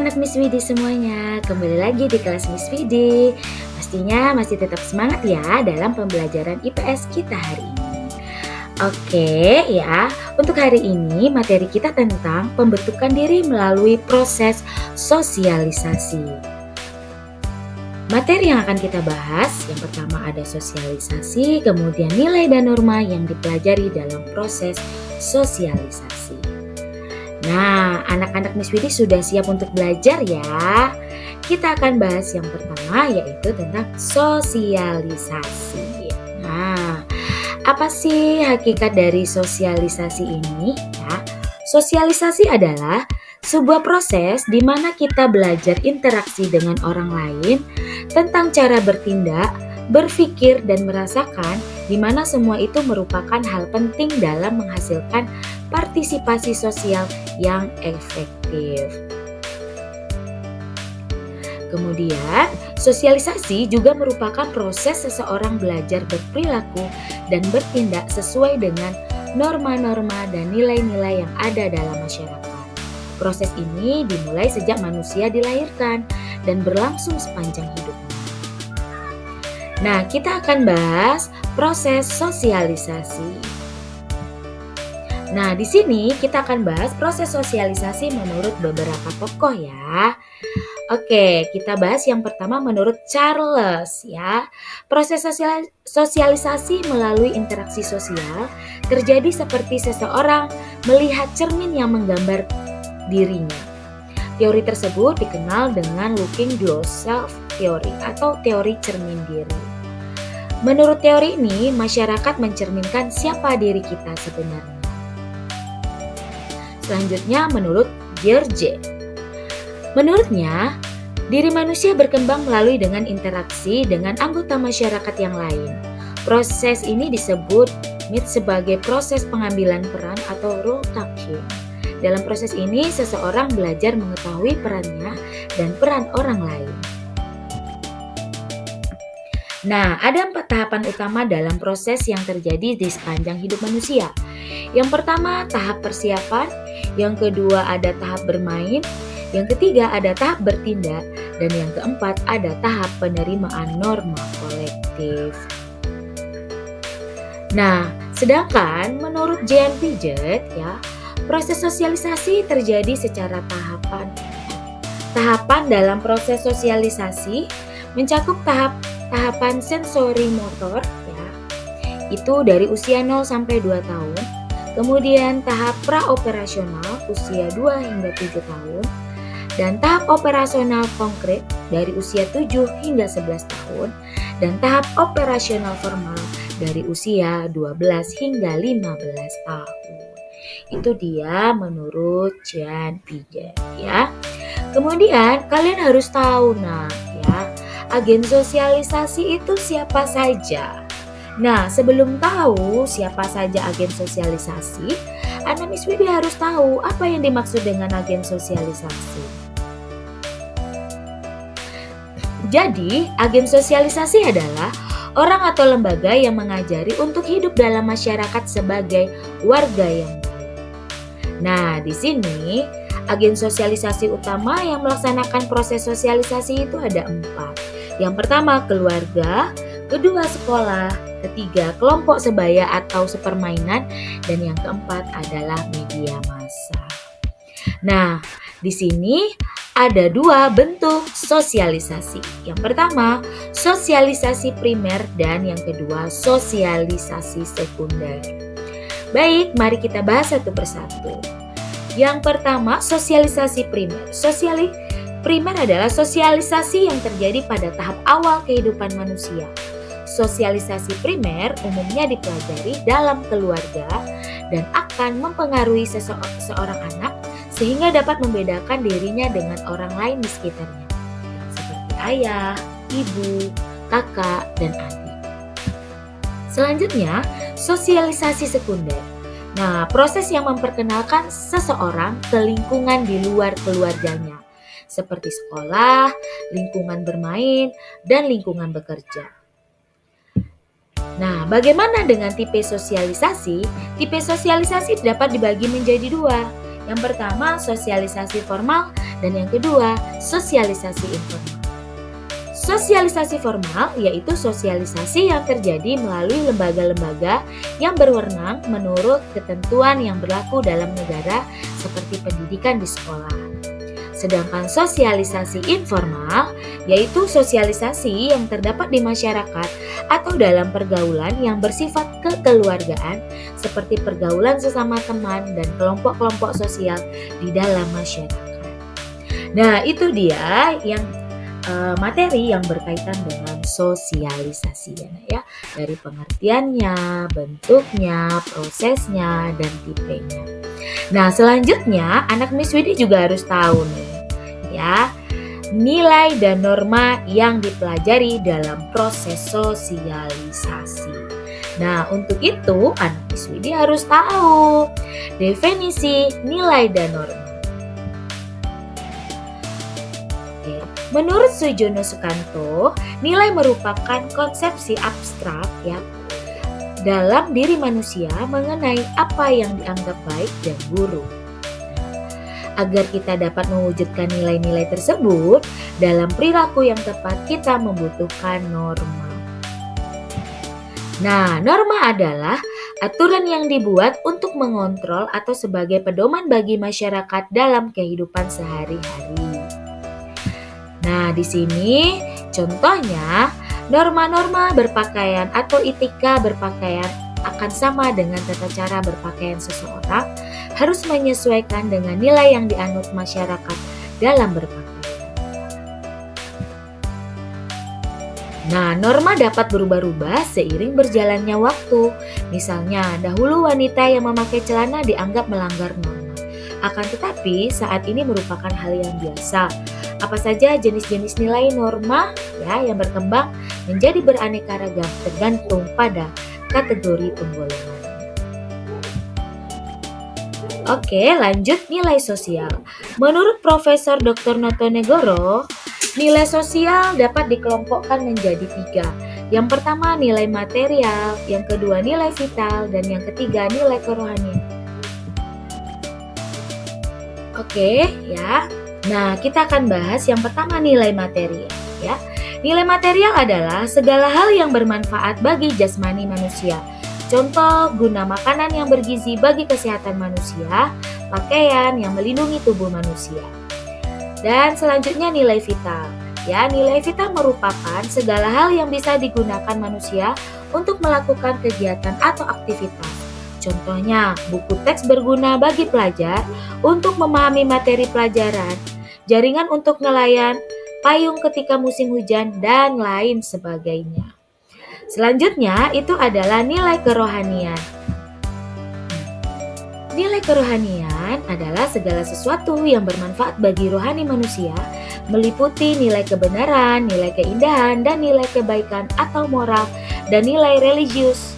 anak-anak Miss Widi semuanya, kembali lagi di kelas Miss Widi. Pastinya masih tetap semangat ya dalam pembelajaran IPS kita hari ini. Oke ya, untuk hari ini materi kita tentang pembentukan diri melalui proses sosialisasi. Materi yang akan kita bahas, yang pertama ada sosialisasi, kemudian nilai dan norma yang dipelajari dalam proses sosialisasi. Nah, anak-anak Miss Widi sudah siap untuk belajar ya. Kita akan bahas yang pertama yaitu tentang sosialisasi. Nah, apa sih hakikat dari sosialisasi ini? Ya, sosialisasi adalah sebuah proses di mana kita belajar interaksi dengan orang lain tentang cara bertindak, berpikir dan merasakan, di mana semua itu merupakan hal penting dalam menghasilkan partisipasi sosial yang efektif. Kemudian, sosialisasi juga merupakan proses seseorang belajar berperilaku dan bertindak sesuai dengan norma-norma dan nilai-nilai yang ada dalam masyarakat. Proses ini dimulai sejak manusia dilahirkan dan berlangsung sepanjang hidupnya. Nah, kita akan bahas proses sosialisasi. Nah, di sini kita akan bahas proses sosialisasi menurut beberapa tokoh ya. Oke, kita bahas yang pertama menurut Charles ya. Proses sosialisasi melalui interaksi sosial terjadi seperti seseorang melihat cermin yang menggambar dirinya. Teori tersebut dikenal dengan looking glass self theory atau teori cermin diri. Menurut teori ini, masyarakat mencerminkan siapa diri kita sebenarnya. Selanjutnya menurut George. Menurutnya, diri manusia berkembang melalui dengan interaksi dengan anggota masyarakat yang lain. Proses ini disebut sebagai proses pengambilan peran atau role taking. Dalam proses ini, seseorang belajar mengetahui perannya dan peran orang lain. Nah, ada 4 tahapan utama dalam proses yang terjadi di sepanjang hidup manusia. Yang pertama, tahap persiapan. Yang kedua, ada tahap bermain. Yang ketiga, ada tahap bertindak. Dan yang keempat, ada tahap penerimaan norma kolektif. Nah, sedangkan menurut Jean Piaget ya, proses sosialisasi terjadi secara tahapan dalam proses sosialisasi mencakup tahapan sensori motor ya. Itu dari usia 0 sampai 2 tahun. Kemudian tahap praoperasional usia 2 hingga 7 tahun dan tahap operasional konkret dari usia 7 hingga 11 tahun dan tahap operasional formal dari usia 12 hingga 15 tahun. Itu dia menurut Jean Piaget ya. Kemudian kalian harus tahu ya, agen sosialisasi itu siapa saja. Nah, sebelum tahu siapa saja agen sosialisasi, anak Miss Widi harus tahu apa yang dimaksud dengan agen sosialisasi. Jadi, agen sosialisasi adalah orang atau lembaga yang mengajari untuk hidup dalam masyarakat sebagai warga yang baik. Nah, di sini agen sosialisasi utama yang melaksanakan proses sosialisasi itu ada 4. Yang pertama keluarga, kedua sekolah, ketiga kelompok sebaya atau sepermainan, dan yang keempat adalah media massa. Nah, di sini ada 2 bentuk sosialisasi. Yang pertama, sosialisasi primer dan yang kedua, sosialisasi sekunder. Baik, mari kita bahas satu persatu. Yang pertama, sosialisasi primer. Primer adalah sosialisasi yang terjadi pada tahap awal kehidupan manusia. Sosialisasi primer umumnya dipelajari dalam keluarga dan akan mempengaruhi seorang anak sehingga dapat membedakan dirinya dengan orang lain di sekitarnya, seperti ayah, ibu, kakak, dan adik. Selanjutnya, sosialisasi sekunder. Nah, proses yang memperkenalkan seseorang ke lingkungan di luar keluarganya, seperti sekolah, lingkungan bermain, dan lingkungan bekerja. Nah, bagaimana dengan tipe sosialisasi? Tipe sosialisasi dapat dibagi menjadi 2. Yang pertama, sosialisasi formal, dan yang kedua, sosialisasi informal. Sosialisasi formal yaitu sosialisasi yang terjadi melalui lembaga-lembaga yang berwenang menurut ketentuan yang berlaku dalam negara seperti pendidikan di sekolah. Sedangkan sosialisasi informal yaitu sosialisasi yang terdapat di masyarakat atau dalam pergaulan yang bersifat kekeluargaan seperti pergaulan sesama teman dan kelompok-kelompok sosial di dalam masyarakat. Nah, itu dia yang materi yang berkaitan dengan sosialisasi ya, dari pengertiannya, bentuknya, prosesnya, dan tipenya. Nah, selanjutnya anak Miss Widi juga harus tahu nih ya, nilai dan norma yang dipelajari dalam proses sosialisasi. Nah, untuk itu anak Miss Widi harus tahu definisi nilai dan norma. Menurut Sujono Sukanto, nilai merupakan konsepsi abstrak ya dalam diri manusia mengenai apa yang dianggap baik dan buruk. Agar kita dapat mewujudkan nilai-nilai tersebut dalam perilaku yang tepat, kita membutuhkan norma. Nah, norma adalah aturan yang dibuat untuk mengontrol atau sebagai pedoman bagi masyarakat dalam kehidupan sehari-hari. Nah, di sini contohnya norma-norma berpakaian atau etika berpakaian akan sama dengan tata cara berpakaian seseorang, harus menyesuaikan dengan nilai yang dianut masyarakat dalam berpakaian. Nah, norma dapat berubah-ubah seiring berjalannya waktu. Misalnya, dahulu wanita yang memakai celana dianggap melanggar norma. Akan tetapi, saat ini merupakan hal yang biasa. Apa saja jenis-jenis nilai norma ya yang berkembang menjadi beraneka ragam tergantung pada kategori penggolongan. Oke, lanjut nilai sosial. Menurut Profesor Dr. Noto Negoro, nilai sosial dapat dikelompokkan menjadi 3. Yang pertama nilai material, yang kedua nilai vital, dan yang ketiga nilai kerohanian. Oke, ya. Nah, kita akan bahas yang pertama nilai material ya. Nilai material adalah segala hal yang bermanfaat bagi jasmani manusia. Contoh, guna makanan yang bergizi bagi kesehatan manusia, pakaian yang melindungi tubuh manusia. Dan selanjutnya nilai vital. Ya, nilai vital merupakan segala hal yang bisa digunakan manusia untuk melakukan kegiatan atau aktivitas. Contohnya, buku teks berguna bagi pelajar untuk memahami materi pelajaran, jaringan untuk nelayan, payung ketika musim hujan, dan lain sebagainya. Selanjutnya itu adalah nilai kerohanian. Nilai kerohanian adalah segala sesuatu yang bermanfaat bagi rohani manusia, meliputi nilai kebenaran, nilai keindahan, dan nilai kebaikan atau moral, dan nilai religius.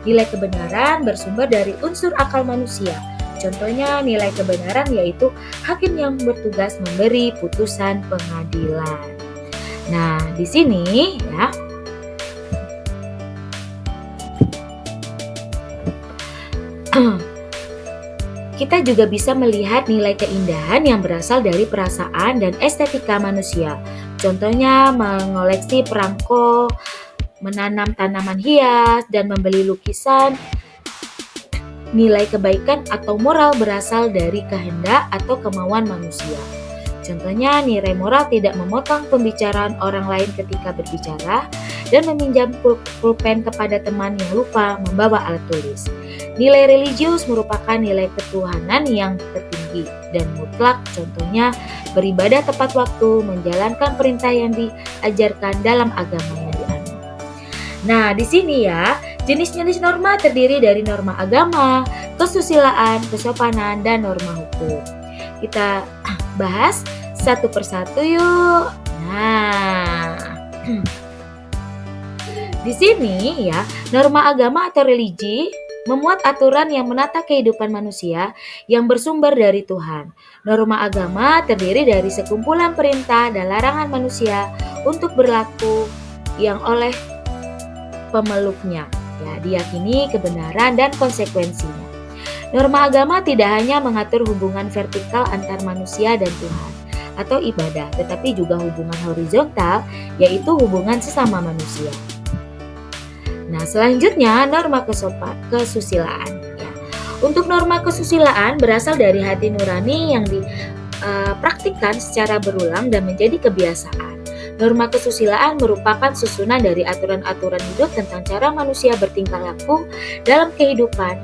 Nilai kebenaran bersumber dari unsur akal manusia. Contohnya nilai kebenaran yaitu hakim yang bertugas memberi putusan pengadilan. Nah, di sini ya. Kita juga bisa melihat nilai keindahan yang berasal dari perasaan dan estetika manusia. Contohnya mengoleksi perangko, menanam tanaman hias, dan membeli lukisan. Nilai kebaikan atau moral berasal dari kehendak atau kemauan manusia. Contohnya, nilai moral tidak memotong pembicaraan orang lain ketika berbicara dan meminjam pulpen kepada teman yang lupa membawa alat tulis. Nilai religius merupakan nilai ketuhanan yang tertinggi dan mutlak. Contohnya, beribadah tepat waktu, menjalankan perintah yang diajarkan dalam agama yang dianut. Nah, di sini ya, jenis-jenis norma terdiri dari norma agama, kesusilaan, kesopanan, dan norma hukum. Kita bahas satu persatu yuk. Nah, di sini ya, norma agama atau religi memuat aturan yang menata kehidupan manusia yang bersumber dari Tuhan. Norma agama terdiri dari sekumpulan perintah dan larangan manusia untuk berlaku yang oleh pemeluknya. Ya, diyakini kebenaran dan konsekuensinya. Norma agama tidak hanya mengatur hubungan vertikal antar manusia dan Tuhan atau ibadah, tetapi juga hubungan horizontal, yaitu hubungan sesama manusia. Nah, selanjutnya norma kesusilaan. Ya. Untuk norma kesusilaan berasal dari hati nurani yang dipraktikkan secara berulang dan menjadi kebiasaan. Norma kesusilaan merupakan susunan dari aturan-aturan hidup tentang cara manusia bertingkah laku dalam kehidupan.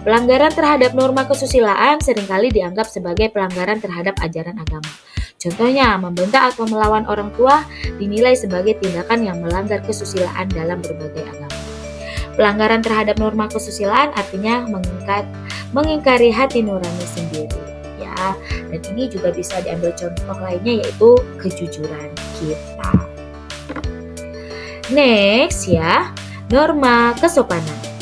Pelanggaran terhadap norma kesusilaan seringkali dianggap sebagai pelanggaran terhadap ajaran agama. Contohnya, membentak atau melawan orang tua dinilai sebagai tindakan yang melanggar kesusilaan dalam berbagai agama. Pelanggaran terhadap norma kesusilaan artinya mengingkari hati nurani sendiri. Ya, dan ini juga bisa diambil contoh lainnya yaitu kejujuran kita. Next ya, norma kesopanan.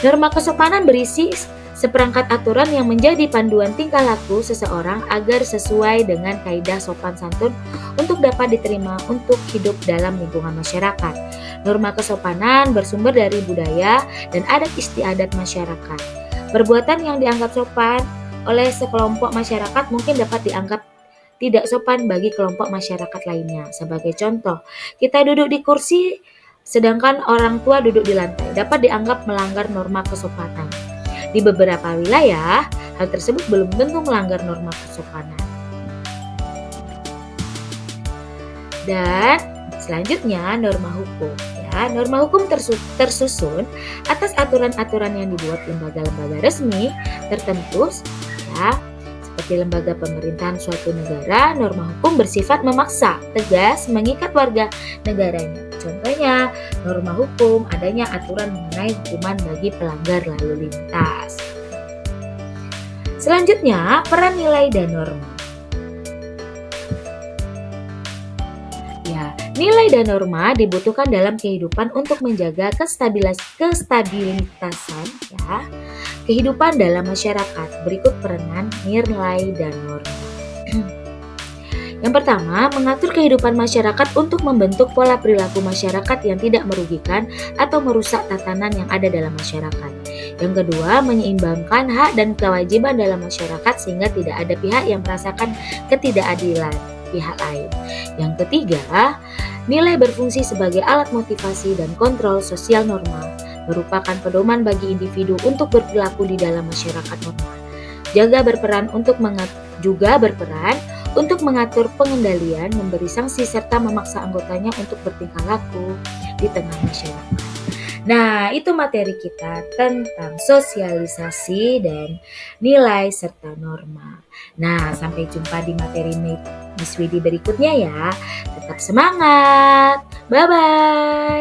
Norma kesopanan berisi seperangkat aturan yang menjadi panduan tingkah laku seseorang agar sesuai dengan kaidah sopan santun untuk dapat diterima untuk hidup dalam lingkungan masyarakat. Norma kesopanan bersumber dari budaya dan adat istiadat masyarakat. Perbuatan yang dianggap sopan oleh sekelompok masyarakat mungkin dapat dianggap tidak sopan bagi kelompok masyarakat lainnya. Sebagai contoh, kita duduk di kursi sedangkan orang tua duduk di lantai, dapat dianggap melanggar norma kesopanan. Di beberapa wilayah, hal tersebut belum tentu melanggar norma kesopanan. Dan selanjutnya norma hukum. Ya, norma hukum tersusun atas aturan-aturan yang dibuat lembaga-lembaga resmi tertentu, ya, seperti lembaga pemerintahan suatu negara. Norma hukum bersifat memaksa, tegas, mengikat warga negaranya. Contohnya, norma hukum adanya aturan mengenai hukuman bagi pelanggar lalu lintas. Selanjutnya, peran nilai dan norma. Ya, nilai dan norma dibutuhkan dalam kehidupan untuk menjaga kestabilitasan ya, kehidupan dalam masyarakat. Berikut peranan nilai dan norma. Yang pertama, mengatur kehidupan masyarakat untuk membentuk pola perilaku masyarakat yang tidak merugikan atau merusak tatanan yang ada dalam masyarakat. Yang kedua, menyeimbangkan hak dan kewajiban dalam masyarakat sehingga tidak ada pihak yang merasakan ketidakadilan pihak lain. Yang ketiga, nilai berfungsi sebagai alat motivasi dan kontrol sosial normal, merupakan pedoman bagi individu untuk berperilaku di dalam masyarakat normal. Juga berperan untuk mengatur pengendalian, memberi sanksi, serta memaksa anggotanya untuk bertingkah laku di tengah masyarakat. Nah, itu materi kita tentang sosialisasi dan nilai serta norma. Nah, sampai jumpa di materi Miss Widi berikutnya ya. Tetap semangat. Bye-bye.